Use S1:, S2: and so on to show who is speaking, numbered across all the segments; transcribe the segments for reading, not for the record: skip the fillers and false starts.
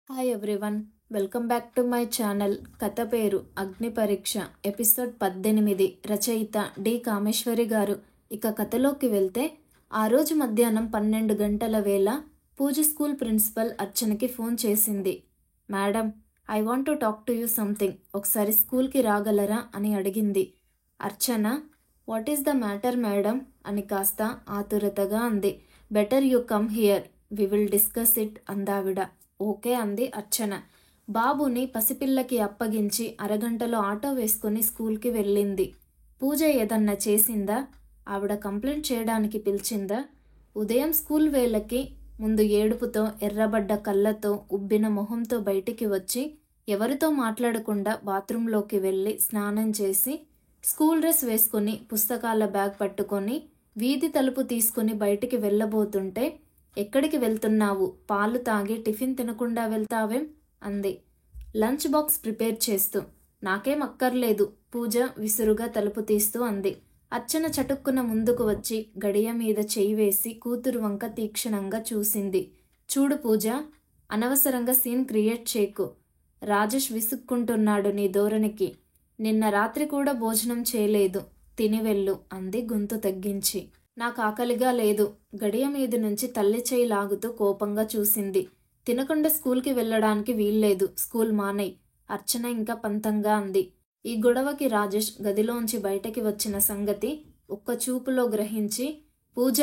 S1: Hi everyone, welcome back to my channel. కథ పేరు అగ్ని పరీక్ష, ఎపిసోడ్ 18. రచయిత డి కామేశ్వరి గారు. ఇక కథలోకి వెళ్తే, ఆ రోజు మధ్యాహ్నం 12 గంటల వేళ పూజ స్కూల్ ప్రిన్సిపల్ అర్చనకి ఫోన్ చేసింది. Madam, I want to talk to you something, ఒకసారి స్కూల్కి రాగలరా అని అడిగింది. Archana, what is the matter madam అని కాస్త ఆతురతగా అంది. Better you come here, we will discuss it అందావిడ. ఓకే అంది అర్చన. బాబుని పసిపిల్లకి అప్పగించి అరగంటలో ఆటో వేసుకుని స్కూల్కి వెళ్ళింది. పూజ ఏదన్నా చేసిందా? ఆవిడ కంప్లైంట్ చేయడానికి పిలిచిందా? ఉదయం స్కూల్ వేళకి ముందు ఏడుపుతో, ఎర్రబడ్డ కళ్ళతో, ఉబ్బిన మొహంతో బయటికి వచ్చి ఎవరితో మాట్లాడకుండా బాత్రూంలోకి వెళ్ళి స్నానం చేసి స్కూల్ డ్రెస్ వేసుకుని పుస్తకాల బ్యాగ్ పట్టుకొని వీధి తలుపు తీసుకుని బయటికి వెళ్ళబోతుంటే, ఎక్కడికి వెళ్తున్నావు? పాలు తాగి టిఫిన్ తినకుండా వెళ్తావేం అంది లంచ్ బాక్స్ ప్రిపేర్ చేస్తూ. నాకేం అక్కర్లేదు, పూజ విసురుగా తలుపు తీస్తూ అంది. అర్చన చటుక్కున ముందుకు వచ్చి గడియ మీద చేయి వేసి కూతురు వంక తీక్షణంగా చూసింది. చూడు పూజ, అనవసరంగా సీన్ క్రియేట్ చేయకు. రాజేష్ విసుక్కుంటున్నాడు నీ ధోరణికి. నిన్న రాత్రి కూడా భోజనం చేయలేదు, తిని వెళ్ళు అంది గొంతు తగ్గించి. నాకు ఆకలిగా లేదు. గడియ మీద నుంచి తల్లి చేయి లాగుతూ కోపంగా చూసింది. తినకుండా స్కూల్కి వెళ్ళడానికి వీల్లేదు, స్కూల్ మానేయ్. అర్చన ఇంకా పంతంగా అంది. ఈ గొడవకి రాజేష్ గదిలోంచి బయటకి వచ్చిన సంగతి ఒక్క చూపులో గ్రహించి పూజ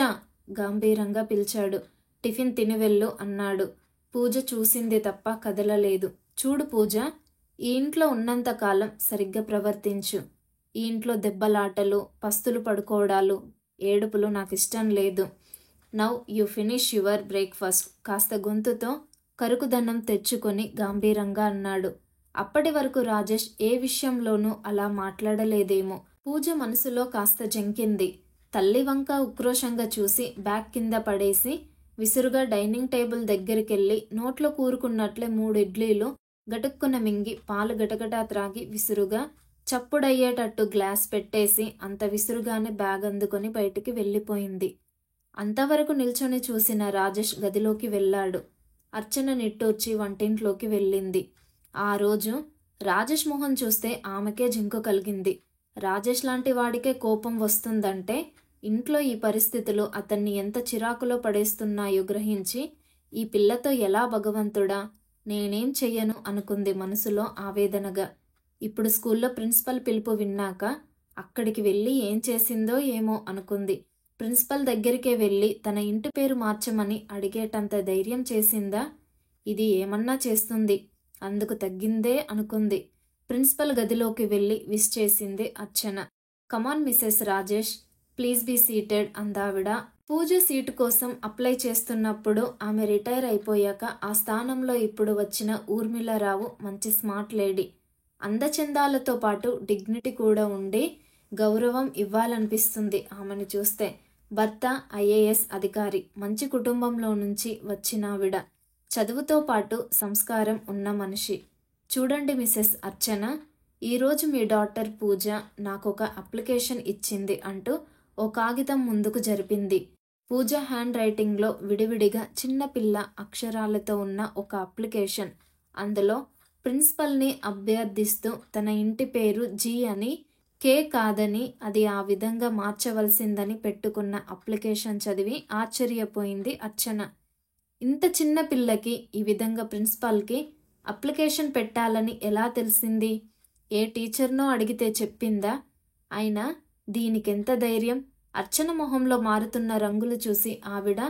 S1: గంభీరంగా పిలిచాడు. టిఫిన్ తిని వెళ్ళు అన్నాడు. పూజ చూసింది తప్ప కదలలేదు. చూడు పూజ, ఈ ఇంట్లో ఉన్నంతకాలం సరిగ్గా ప్రవర్తించు. ఈ ఇంట్లో దెబ్బలాటలు, పస్తులు పడుకోవడాలు, ఏడుపులు నాకిష్టం లేదు. Now you finish your breakfast, కాస్త గొంతుతో కరుకుదన్నం తెచ్చుకొని గంభీరంగా అన్నాడు. అప్పటి వరకు రాజేష్ ఏ విషయంలోనూ అలా మాట్లాడలేదేమో. పూజ మనసులో కాస్త జంకింది. తల్లి వంక ఉక్రోషంగా చూసి బ్యాగ్ కింద పడేసి విసురుగా డైనింగ్ టేబుల్ దగ్గరికెళ్ళి నోట్లో కూరుకున్నట్లే 3 ఇడ్లీలు గటుక్కున మింగి పాలు గటగటా త్రాగి విసురుగా చప్పుడయ్యేటట్టు గ్లాస్ పెట్టేసి అంత విసురుగానే బ్యాగ్ అందుకొని బయటికి వెళ్ళిపోయింది. అంతవరకు నిల్చొని చూసిన రాజేష్ గదిలోకి వెళ్ళాడు. అర్చన నిట్టూర్చి వంటింట్లోకి వెళ్ళింది. ఆ రోజు రాజేష్ మొహం చూస్తే ఆమెకే జింకు కలిగింది. రాజేష్ లాంటి వాడికే కోపం వస్తుందంటే ఇంట్లో ఈ పరిస్థితులు అతన్ని ఎంత చిరాకులో పడేస్తున్నాయో గ్రహించి, ఈ పిల్లతో ఎలా భగవంతుడా, నేనేం చెయ్యను అనుకుంది మనసులో ఆవేదనగా. ఇప్పుడు స్కూల్లో ప్రిన్సిపల్ పిలుపు విన్నాక అక్కడికి వెళ్ళి ఏం చేసిందో ఏమో అనుకుంది. ప్రిన్సిపల్ దగ్గరికే వెళ్ళి తన ఇంటి పేరు మార్చమని అడిగేటంత ధైర్యం చేసిందా? ఇది ఏమన్నా చేస్తుంది, అందుకు తగ్గిందే అనుకుంది. ప్రిన్సిపల్ గదిలోకి వెళ్ళి విష్ చేసింది Archana. Come on Mrs Rajesh, please be seated అందావిడ. పూజ సీటు కోసం అప్లై చేస్తున్నప్పుడు ఆమె రిటైర్ అయిపోయాక ఆ స్థానంలో ఇప్పుడు వచ్చిన ఊర్మిళారావు మంచి స్మార్ట్ లేడీ. అందచందాలతో పాటు డిగ్నిటీ కూడా ఉండి గౌరవం ఇవ్వాలనిపిస్తుంది ఆమెను చూస్తే. భర్త ఐఏఎస్ అధికారి, మంచి కుటుంబంలో నుంచి వచ్చినావిడ. చదువుతో పాటు సంస్కారం ఉన్న మనిషి. చూడండి మిసెస్ అర్చన, ఈరోజు మీ డాటర్ పూజ నాకొక అప్లికేషన్ ఇచ్చింది అంటూ ఓ కాగితం ముందుకు జరిపింది. పూజ హ్యాండ్ రైటింగ్లో విడివిడిగా చిన్నపిల్ల అక్షరాలతో ఉన్న ఒక అప్లికేషన్. అందులో ప్రిన్సిపల్ని అభ్యర్థిస్తూ తన ఇంటి పేరు జీ అని, కే కాదని, అది ఆ విధంగా మార్చవలసిందని పెట్టుకున్న అప్లికేషన్ చదివి ఆశ్చర్యపోయింది అర్చన. ఇంత చిన్న పిల్లకి ఈ విధంగా ప్రిన్సిపాల్కి అప్లికేషన్ పెట్టాలని ఎలా తెలిసింది? ఏ టీచర్నో అడిగితే చెప్పిందా? అయినా దీనికెంత ధైర్యం? అర్చన మొహంలో మారుతున్న రంగులు చూసి ఆవిడ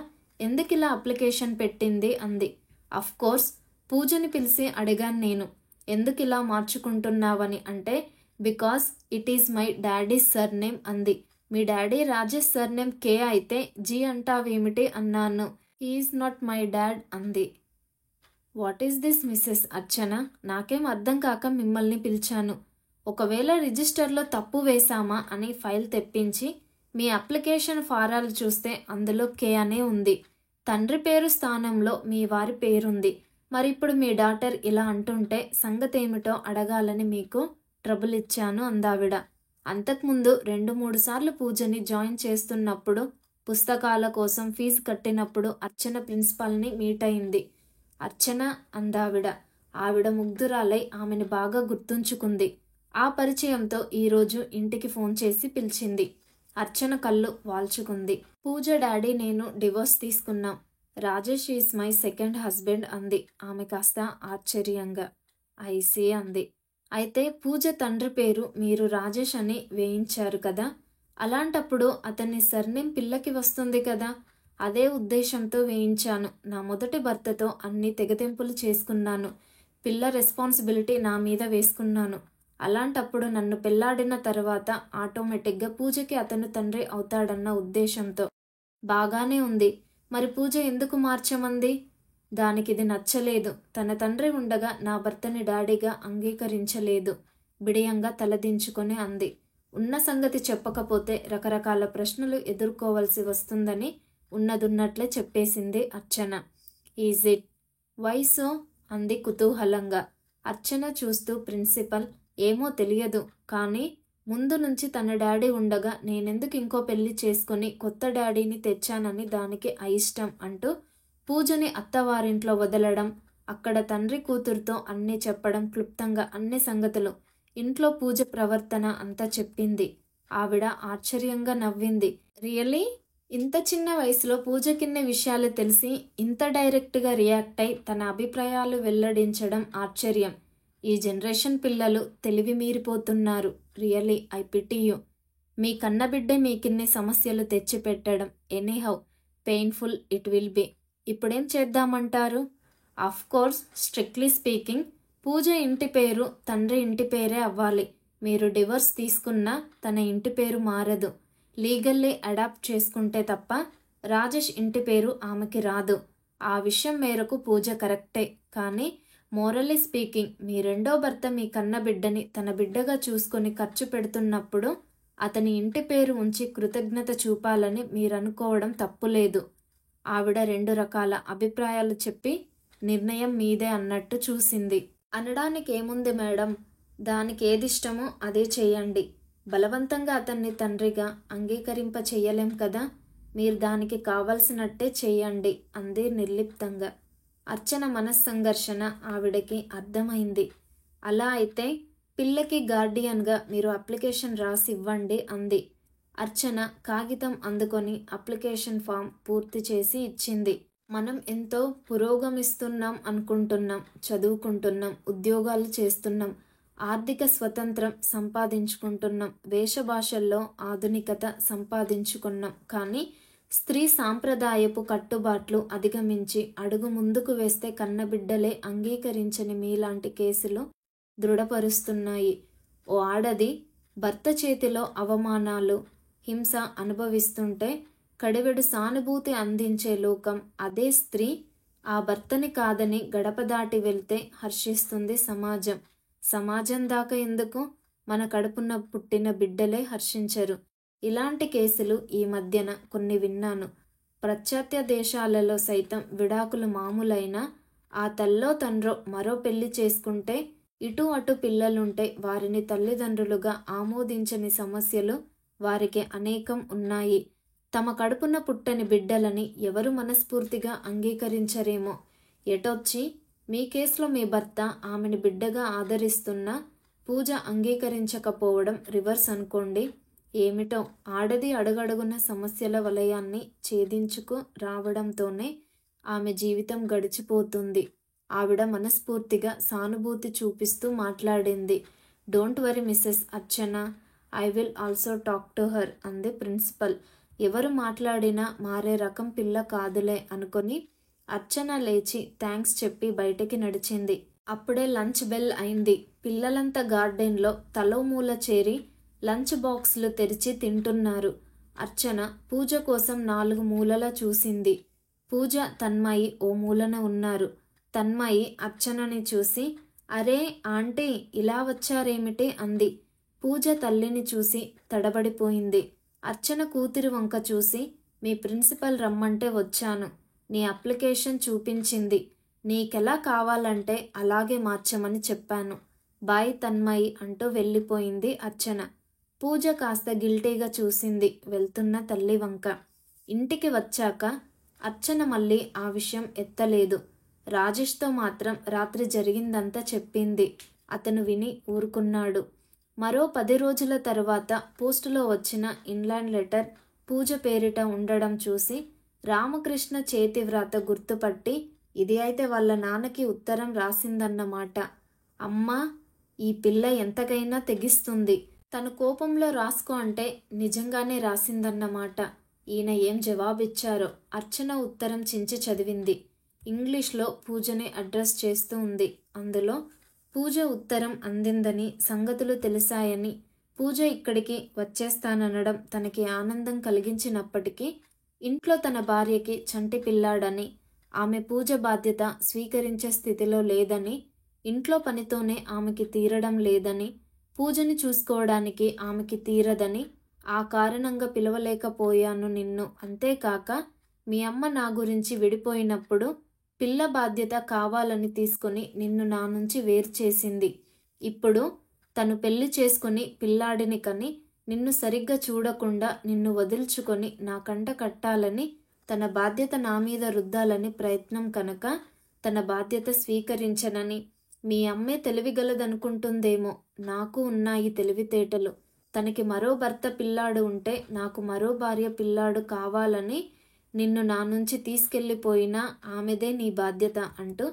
S1: ఎందుకిలా అప్లికేషన్ పెట్టింది అంది. అఫ్కోర్స్ పూజని పిలిచి అడిగాను నేను, ఎందుకిలా మార్చుకుంటున్నావని. అంటే because it is my daddy's surname అంది. మీ డాడీ రాజేష్ సర్నేమ్ కే అయితే జీ అంటావేమిటి అన్నాను. హీఈస్ నాట్ మై డాడ్ అంది. What is this Mrs Archana, నాకేం అర్థం కాక మిమ్మల్ని పిలిచాను. ఒకవేళ రిజిస్టర్లో తప్పు వేశామా అని ఫైల్ తెప్పించి మీ అప్లికేషన్ ఫారాలు చూస్తే అందులో కే అనే ఉంది. తండ్రి పేరు స్థానంలో మీ వారి పేరుంది. మరిప్పుడు మీ డాటర్ ఇలా అంటుంటే సంగతేమిటో అడగాలని మీకు ట్రబుల్ ఇచ్చాను అందావిడ. అంతకుముందు 2-3 సార్లు పూజని జాయిన్ చేస్తున్నప్పుడు, పుస్తకాల కోసం ఫీజు కట్టినప్పుడు అర్చన ప్రిన్సిపాల్ని మీట్ అయింది. అర్చన అందావిడ. ఆవిడ ముగ్ధురాలై ఆమెని బాగా గుర్తుంచుకుంది. ఆ పరిచయంతో ఈరోజు ఇంటికి ఫోన్ చేసి పిలిచింది. అర్చన కళ్ళు వాల్చుకుంది. పూజ డాడీ నేను డివోర్స్ తీసుకున్నాం. Rajesh is my second husband అంది ఆమె కాస్త ఆశ్చర్యంగా. ఐసీ అంది. అయితే పూజ తండ్రి పేరు మీరు రాజేష్ అని వేయించారు కదా, అలాంటప్పుడు అతని సర్నేమ్ పిల్లకి వస్తుంది కదా, అదే ఉద్దేశంతో వేయించాను. నా మొదటి భర్తతో అన్ని తెగతెంపులు చేసుకున్నాను. పిల్ల రెస్పాన్సిబిలిటీ నా మీద వేసుకున్నాను. అలాంటప్పుడు నన్ను పెళ్లాడిన తర్వాత ఆటోమేటిక్గా పూజకి అతను తండ్రి అవుతాడన్న ఉద్దేశంతో. బాగానే ఉంది. మరి పూజ ఎందుకు మార్చమంది? దానికిది నచ్చలేదు. తన తండ్రి ఉండగా నా భర్తని డాడీగా అంగీకరించలేదు. బిడియంగా తలదించుకొని అంది. ఉన్న సంగతి చెప్పకపోతే రకరకాల ప్రశ్నలు ఎదుర్కోవలసి వస్తుందని ఉన్నదున్నట్లే చెప్పేసింది Archana. Is it? Why so? అంది కుతూహలంగా. అర్చన చూస్తూ ప్రిన్సిపల్, ఏమో తెలియదు, కానీ ముందు నుంచి తన డాడీ ఉండగా నేనెందుకు ఇంకో పెళ్లి చేసుకుని కొత్త డాడీని తెచ్చానని దానికి అయిష్టం అంటూ పూజని అత్తవారింట్లో వదలడం, అక్కడ తండ్రి కూతురుతో అన్నీ చెప్పడం, క్లుప్తంగా అన్ని సంగతులు, ఇంట్లో పూజ ప్రవర్తన అంతా చెప్పింది. ఆవిడ ఆశ్చర్యంగా నవ్వింది. రియలీ? ఇంత చిన్న వయసులో పూజకిన్ని విషయాలు తెలిసి ఇంత డైరెక్ట్గా రియాక్ట్ అయి తన అభిప్రాయాలు వెల్లడించడం ఆశ్చర్యం. ఈ జనరేషన్ పిల్లలు తెలివి మీరిపోతున్నారు. Really I pity you. మీ కన్నబిడ్డే మీకిన్ని సమస్యలు తెచ్చిపెట్టడం. Anyhow painful it will be. ఇప్పుడేం చేద్దామంటారు? Of course strictly speaking Pooja ఇంటి పేరు తండ్రి ఇంటి పేరే అవ్వాలి. మీరు డివోర్స్ తీసుకున్నా తన ఇంటి పేరు మారదు. లీగల్లీ అడాప్ట్ చేసుకుంటే తప్ప రాజేష్ ఇంటి పేరు ఆమెకి రాదు. ఆ విషయం మేరకు పూజ కరెక్టే. కానీ మోరల్లీ స్పీకింగ్ మీ రెండో భర్త మీ కన్న బిడ్డని తన బిడ్డగా చూసుకొని ఖర్చు పెడుతున్నప్పుడు అతని ఇంటి పేరు ఉంచి కృతజ్ఞత చూపాలని మీరనుకోవడం తప్పులేదు. ఆవిడ రెండు రకాల అభిప్రాయాలు చెప్పి నిర్ణయం మీదే అన్నట్టు చూసింది. అనడానికి ఏముంది మేడం, దానికి ఏదిష్టమో అదే చెయ్యండి. బలవంతంగా అతన్ని తండ్రిగా అంగీకరింప చెయ్యలేం కదా, మీరు దానికి కావలసినట్టే చెయ్యండి అంది నిర్లిప్తంగా. అర్చన మనస్సంఘర్షణ ఆవిడకి అర్థమైంది. అలా అయితే పిల్లకి గార్డియన్గా మీరు అప్లికేషన్ రాసి ఇవ్వండి అంది. అర్చన కాగితం అందుకొని అప్లికేషన్ ఫామ్ పూర్తి చేసి ఇచ్చింది. మనం ఎంతో పురోగమిస్తున్నాం అనుకుంటున్నాం, చదువుకుంటున్నాం, ఉద్యోగాలు చేస్తున్నాం, ఆర్థిక స్వతంత్రం సంపాదించుకుంటున్నాం, వేషభాషల్లో ఆధునికత సంపాదించుకున్నాం. కానీ స్త్రీ సాంప్రదాయపు కట్టుబాట్లు అధిగమించి అడుగు ముందుకు వేస్తే కన్నబిడ్డలే అంగీకరించని మీలాంటి కేసులు దృఢపరుస్తున్నాయి. ఓ ఆడది భర్త చేతిలో అవమానాలు, హింస అనుభవిస్తుంటే కడివెడు సానుభూతి అందించే లోకం. అదే స్త్రీ ఆ భర్తని కాదని గడప దాటి వెళ్తే హర్షిస్తుంది సమాజం. సమాజం దాకా ఎందుకు, మన కడుపున పుట్టిన బిడ్డలే హర్షించరు. ఇలాంటి కేసులు ఈ మధ్యన కొన్ని విన్నాను. పాశ్చాత్య దేశాలలో సైతం విడాకులు మామూలైనా ఆ తల్లో తండ్రో మరో పెళ్లి చేసుకుంటే ఇటు అటు పిల్లలుంటే వారిని తల్లిదండ్రులుగా ఆమోదించని సమస్యలు వారికి అనేకం ఉన్నాయి. తమ కడుపున పుట్టని బిడ్డలని ఎవరు మనస్ఫూర్తిగా అంగీకరించరేమో. ఎటొచ్చి మీ కేసులో మీ భర్త ఆమెను బిడ్డగా ఆదరిస్తున్నా పూజ అంగీకరించకపోవడం రివర్స్ అనుకోండి. ఏమిటో ఆడది అడుగడుగున సమస్యల వలయాన్ని ఛేదించుకు రావడంతోనే ఆమె జీవితం గడిచిపోతుంది. ఆవిడ మనస్ఫూర్తిగా సానుభూతి చూపిస్తూ మాట్లాడింది. Don't worry Mrs Archana, I will also talk to her అంది ప్రిన్సిపల్. ఎవరు మాట్లాడినా మారే రకం పిల్ల కాదులే అనుకొని అర్చన లేచి థ్యాంక్స్ చెప్పి బయటికి నడిచింది. అప్పుడే లంచ్ బెల్ అయింది. పిల్లలంతా గార్డెన్లో తలో మూల చేరి లంచ్ బాక్సులు తెరిచి తింటున్నారు. అర్చన పూజ కోసం 4 మూలలా చూసింది. పూజ, తన్మయి ఓ మూలన ఉన్నారు. తన్మయి అర్చనని చూసి అరే ఆంటీ ఇలా వచ్చారేమిటి అంది. పూజ తల్లిని చూసి తడబడిపోయింది. అర్చన కూతురి వంక చూసి మీ ప్రిన్సిపల్ రమ్మంటే వచ్చాను. నీ అప్లికేషన్ చూపించింది. నీకెలా కావాలంటే అలాగే మార్చమని చెప్పాను. బాయ్ తన్మయి అంటూ వెళ్ళిపోయింది అర్చన. పూజ కాస్త గిల్టీగా చూసింది వెళ్తున్న తల్లి వంక. ఇంటికి వచ్చాక అర్చన మళ్ళీ ఆ విషయం ఎత్తలేదు. రాజేష్తో మాత్రం రాత్రి జరిగిందంతా చెప్పింది. అతను విని ఊరుకున్నాడు. మరో 10 రోజుల తరువాత పోస్టులో వచ్చిన ఇన్లాండ్ లెటర్ పూజ పేరిట ఉండడం చూసి రామకృష్ణ చేతి వ్రాత గుర్తుపట్టి ఇది అయితే వాళ్ళ నాన్నకి ఉత్తరం రాసిందన్నమాట. అమ్మా, ఈ పిల్ల ఎంతకైనా తెగిస్తుంది. తను కోపంలో రాసుకో అంటే నిజంగానే రాసిందన్నమాట. ఈయన ఏం జవాబిచ్చారో అర్చన ఉత్తరం చించి చదివింది. ఇంగ్లీష్లో పూజని అడ్రస్ చేస్తూ ఉంది. అందులో పూజ ఉత్తరం అందిందని, సంగతులు తెలిసాయని, పూజ ఇక్కడికి వచ్చేస్తాననడం తనకి ఆనందం కలిగించినప్పటికీ ఇంట్లో తన భార్యకి చంటి పిల్లాడని, ఆమె పూజ బాధ్యత స్వీకరించే స్థితిలో లేదని, ఇంట్లో పనితోనే ఆమెకి తీరడం లేదని, పూజని చూసుకోవడానికి ఆమెకి తీరదని, ఆ కారణంగా పిలవలేకపోయాను నిన్ను. అంతేకాక మీ అమ్మ నా గురించి విడిపోయినప్పుడు పిల్ల బాధ్యత కావాలని తీసుకుని నిన్ను నా నుంచి వేరు చేసింది. ఇప్పుడు తను పెళ్లి చేసుకుని పిల్లాడిని కని నిన్ను సరిగ్గా చూడకుండా నిన్ను వదిల్చుకొని నా కంట కట్టాలని, తన బాధ్యత నా మీద రుద్దాలని ప్రయత్నం కనుక తన బాధ్యత స్వీకరించనని, మీ అమ్మే తెలివిగలదనుకుంటుందేమో, నాకు ఉన్నాయి తెలివితేటలు. తనకి మరో భర్త పిల్లాడు ఉంటే నాకు మరో భార్య పిల్లాడు కావాలని నిన్ను నా నుంచి తీసుకెళ్ళిపోయినా ఆమెదే నీ బాధ్యత అంటూ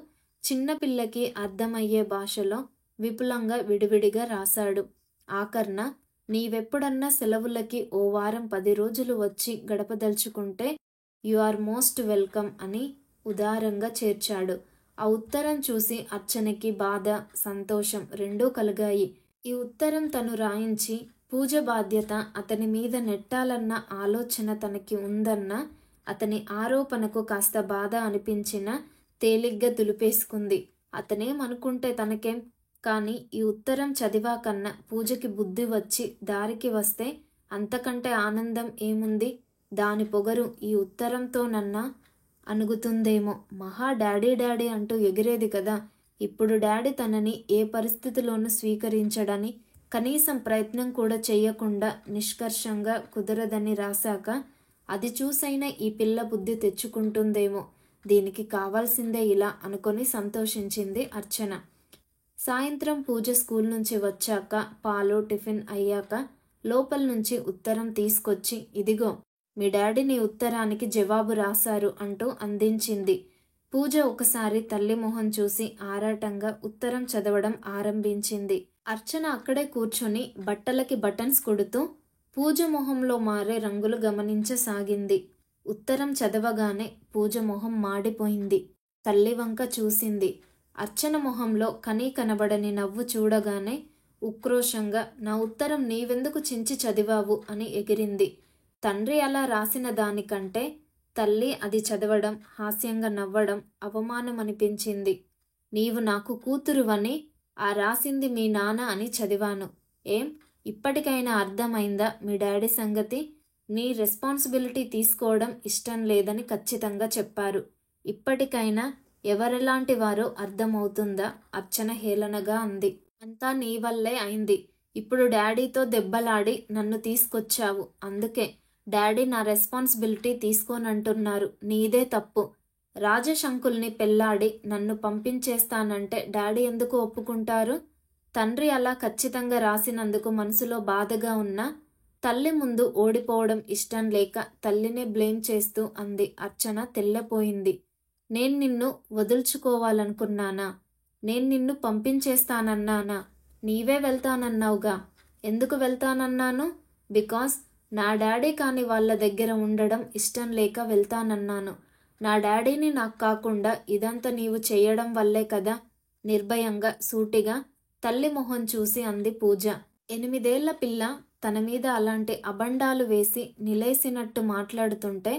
S1: చిన్నపిల్లకి అర్థమయ్యే భాషలో విపులంగా విడివిడిగా రాశాడు. ఆఖర్న నీవెప్పుడన్నా సెలవులకి ఓ వారం 10 రోజులు వచ్చి గడపదలుచుకుంటే యు ఆర్ మోస్ట్ వెల్కమ్ అని ఉదారంగా చేర్చాడు. ఆ ఉత్తరం చూసి అర్చనకి బాధ, సంతోషం రెండూ కలిగాయి. ఈ ఉత్తరం తను రాయించి పూజ బాధ్యత అతని మీద నెట్టాలన్న ఆలోచన తనకి ఉందన్న అతని ఆరోపణకు కాస్త బాధ అనిపించినా తేలిగ్గా దులిపేసుకుంది. అతనేమనుకుంటే తనకేం, కానీ ఈ ఉత్తరం చదివాకన్నా పూజకి బుద్ధి వచ్చి దారికి వస్తే అంతకంటే ఆనందం ఏముంది? దాని పొగరు ఈ ఉత్తరంతోనన్నా అణుగుతుందేమో. మహా డాడీ డాడీ అంటూ ఎగిరేది కదా. ఇప్పుడు డాడీ తనని ఏ పరిస్థితిలోనూ స్వీకరించడని, కనీసం ప్రయత్నం కూడా చెయ్యకుండా నిష్కర్షంగా కుదరదని రాశాక అది చూసైనా ఈ పిల్ల బుద్ధి తెచ్చుకుంటుందేమో, దీనికి కావాల్సిందే ఇలా అనుకొని సంతోషించింది అర్చన. సాయంత్రం పూజ స్కూల్ నుంచి వచ్చాక పాలు టిఫిన్ అయ్యాక లోపల నుంచి ఉత్తరం తీసుకొచ్చి ఇదిగో మీ డాడీ నీ ఉత్తరానికి జవాబు రాశారు అంటూ అందించింది. పూజ ఒకసారి తల్లి మొహం చూసి ఆరాటంగా ఉత్తరం చదవడం ఆరంభించింది. అర్చన అక్కడే కూర్చొని బట్టలకి బటన్స్ కొడుతూ పూజ మొహంలో మారే రంగులు గమనించసాగింది. ఉత్తరం చదవగానే పూజ మొహం మాడిపోయింది. తల్లి వంక చూసింది. అర్చన మొహంలో కనీ కనబడని నవ్వు చూడగానే ఉక్రోషంగా నా ఉత్తరం నీవెందుకు చించి చదివావు అని ఎగిరింది. తండ్రి అలా రాసిన దానికంటే తల్లి అది చదవడం, హాస్యంగా నవ్వడం అవమానమనిపించింది. నీవు నాకు కూతురువని, ఆ రాసింది మీ నాన్న అని చదివాను. ఏం, ఇప్పటికైనా అర్థమైందా మీ డాడీ సంగతి? నీ రెస్పాన్సిబిలిటీ తీసుకోవడం ఇష్టం లేదని ఖచ్చితంగా చెప్పారు. ఇప్పటికైనా ఎవరెలాంటి వారో అర్థమవుతుందా? అర్చన హేళనగా అంది. అంతా నీ వల్లే అయింది. ఇప్పుడు డాడీతో దెబ్బలాడి నన్ను తీసుకొచ్చావు. అందుకే డాడీ నా రెస్పాన్సిబిలిటీ తీసుకోనంటున్నారు. నీదే తప్పు. రాజేష్ అంకుల్ని పెళ్లాడి నన్ను పంపించేస్తానంటే డాడీ ఎందుకు ఒప్పుకుంటారు? తండ్రి అలా ఖచ్చితంగా రాసినందుకు మనసులో బాధగా ఉన్నా తల్లి ముందు ఓడిపోవడం ఇష్టం లేక తల్లినే బ్లేమ్ చేస్తూ అంది. అర్చన తెల్లపోయింది. నేను నిన్ను వదుల్చుకోవాలనుకున్నానా? నేను నిన్ను పంపించేస్తానన్నానా? నీవే వెళ్తానన్నావుగా. ఎందుకు వెళ్తానన్నాను? బికాస్ నా డాడీ కాని వాళ్ళ దగ్గర ఉండడం ఇష్టం లేక వెళ్తానన్నాను. నా డాడీని నాకు కాకుండా ఇదంతా నీవు చేయడం వల్లే కదా. నిర్భయంగా సూటిగా తల్లి మొహం చూసి అంది పూజ. 8 ఏళ్ల పిల్ల తన మీద అలాంటి అబండాలు వేసి నిలేసినట్టు మాట్లాడుతుంటే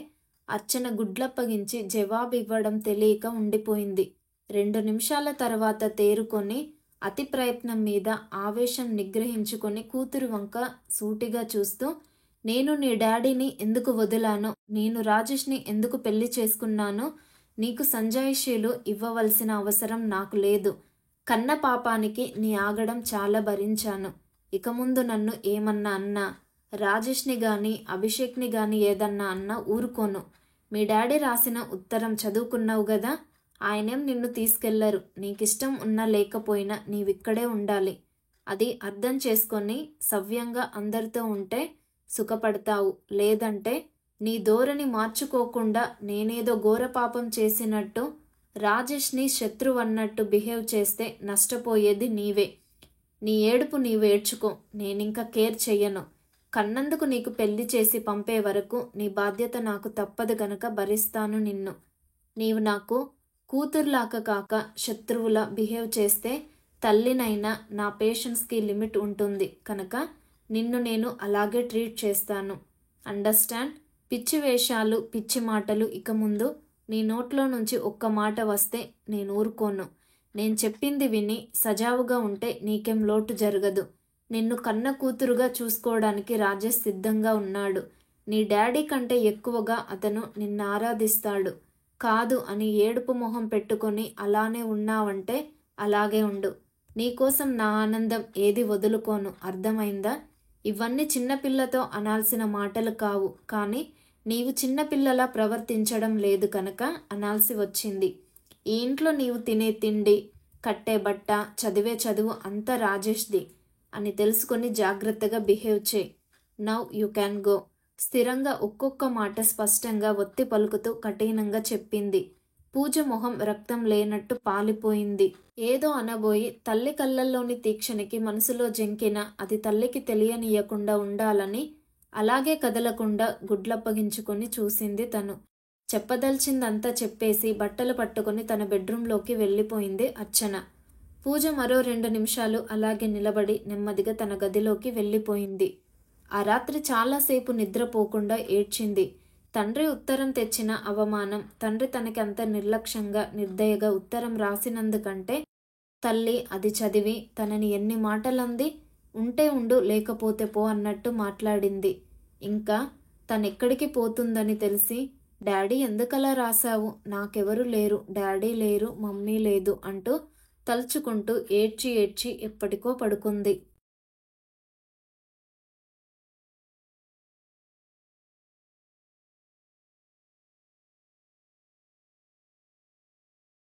S1: అర్చన గుడ్లప్పగించి జవాబివ్వడం తెలియక ఉండిపోయింది. 2 నిమిషాల తర్వాత తేరుకొని అతి ప్రయత్నం మీద ఆవేశం నిగ్రహించుకొని కూతురు వంక సూటిగా చూస్తూ, నేను నీ డాడీని ఎందుకు వదిలానో, నేను రాజేష్ని ఎందుకు పెళ్లి చేసుకున్నానో నీకు సంజాయిషీలు ఇవ్వవలసిన అవసరం నాకు లేదు. కన్న పాపానికి నీ ఆగడం చాలా భరించాను. ఇక ముందు నన్ను ఏమన్నా అన్నా, రాజేష్ని గాని అభిషేక్ని గాని ఏదన్నా అన్నా ఊరుకోను. మీ డాడీ రాసిన ఉత్తరం చదువుకున్నావు గదా, ఆయనేం నిన్ను తీసుకెళ్లరు. నీకిష్టం ఉన్నా లేకపోయినా నీవిక్కడే ఉండాలి. అది అర్థం చేసుకొని సవ్యంగా అందరితో ఉంటే సుఖపడతావు. లేదంటే నీ ధోరణి మార్చుకోకుండా నేనేదో ఘోర పాపం చేసినట్టు, రాజేష్ని శత్రువన్నట్టు బిహేవ్ చేస్తే నష్టపోయేది నీవే. నీ ఏడుపు నీవు ఏడ్చుకో. నేనింక కేర్ చెయ్యను. కన్నందుకు నీకు పెళ్లి చేసి పంపే వరకు నీ బాధ్యత నాకు తప్పదు గనక భరిస్తాను నిన్ను. నీవు నాకు కూతుర్లాగా కాక శత్రువులా బిహేవ్ చేస్తే తల్లినైనా నా పేషెన్స్కి లిమిట్ ఉంటుంది కనుక నిన్ను నేను అలాగే ట్రీట్ చేస్తాను. అండర్స్టాండ్? పిచ్చి వేషాలు, పిచ్చి మాటలు ఇక ముందు నీ నోట్లో నుంచి ఒక్క మాట వస్తే నేను ఊరుకోను. నేను చెప్పింది విని సజావుగా ఉంటే నీకేం లోటు జరగదు. నిన్ను కన్న కూతురుగా చూసుకోవడానికి రాజేష్ సిద్ధంగా ఉన్నాడు. నీ డాడీ కంటే ఎక్కువగా అతను నిన్ను ఆరాధిస్తాడు. కాదు అని ఏడుపు మొహం పెట్టుకొని అలానే ఉన్నావంటే అలాగే ఉండు. నీకోసం నా ఆనందం ఏది వదులుకోను. అర్థమైందా? ఇవన్నీ చిన్నపిల్లతో అనాల్సిన మాటలు కావు, కానీ నీవు చిన్నపిల్లలా ప్రవర్తించడం లేదు కనుక అనాల్సి వచ్చింది. ఈ ఇంట్లో నీవు తినే తిండి, కట్టే బట్ట, చదివే చదువు అంతా రాజేష్ది అని తెలుసుకొని జాగ్రత్తగా బిహేవ్ చేయి. Now you can go. స్థిరంగా ఒక్కొక్క మాట స్పష్టంగా ఒత్తి పలుకుతూ కఠినంగా చెప్పింది. పూజ మొహం రక్తం లేనట్టు పాలిపోయింది. ఏదో అనబోయి తల్లి కళ్ళల్లోని తీక్షణకి మనసులో జంకిన అది తల్లికి తెలియనీయకుండా ఉండాలని అలాగే కదలకుండా గుడ్లప్పగించుకొని చూసింది తను. చెప్పదలిచిందంతా చెప్పేసి బట్టలు పట్టుకొని తన బెడ్రూంలోకి వెళ్ళిపోయింది అర్చన. పూజ మరో 2 నిమిషాలు అలాగే నిలబడి నెమ్మదిగా తన గదిలోకి వెళ్ళిపోయింది. ఆ రాత్రి చాలాసేపు నిద్రపోకుండా ఏడ్చింది. తండ్రి ఉత్తరం తెచ్చిన అవమానం, తండ్రి తనకి అంత నిర్లక్ష్యంగా నిర్దయగా ఉత్తరం రాసినందుకంటే తల్లి అది చదివి తనని ఎన్ని మాటలంది. ఉంటే ఉండు లేకపోతే పో అన్నట్టు మాట్లాడింది. ఇంకా తనెక్కడికి పోతుందని తెలిసి డాడీ ఎందుకలా రాశావు? నాకెవరు లేరు, డాడీ లేరు, మమ్మీ లేదు అంటూ తలుచుకుంటూ ఏడ్చి ఏడ్చి ఎప్పటికో పడుకుంది.